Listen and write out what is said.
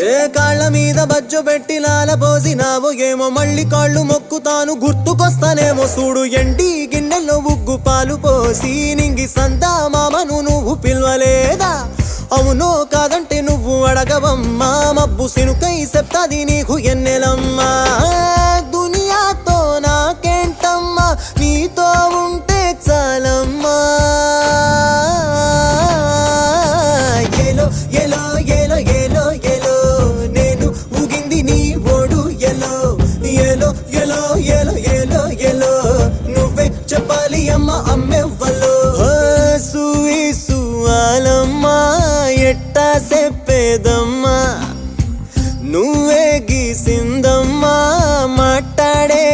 ఏ కాళ్ళ మీద బజ్జు పెట్టి లాలపోసినావో ఏమో మళ్ళీ కాళ్ళు మొక్కుతాను గుర్తుకొస్తానేమో చూడు ఎండి గిన్నెల్లో ఉగ్గు పాలు పోసి నింగి సందా మామను నువ్వు పిలవలేదా అవునో కాదంటే నువ్వు అడగవమ్మా మబ్బు సినుకై చెప్తాది నీకు ఎన్నెలమ్మా దునియాతో నాకేంటమ్మా నీతో ఉంటే చాలమ్మా ఎలో ఎలో ఎలో ఎలో ఎలో నేను ఊగింది నీ ఓడు ఎలో ఎలో ఎలో ఎలో ఎలో ఎలో నువ్వే చెప్పాలి అమ్మ అమ్మెవ్వలో సువాలమ్మా ఎట్టా చెప్పేదమ్మా నువ్వే గీసిందమ్మా మాట్లాడే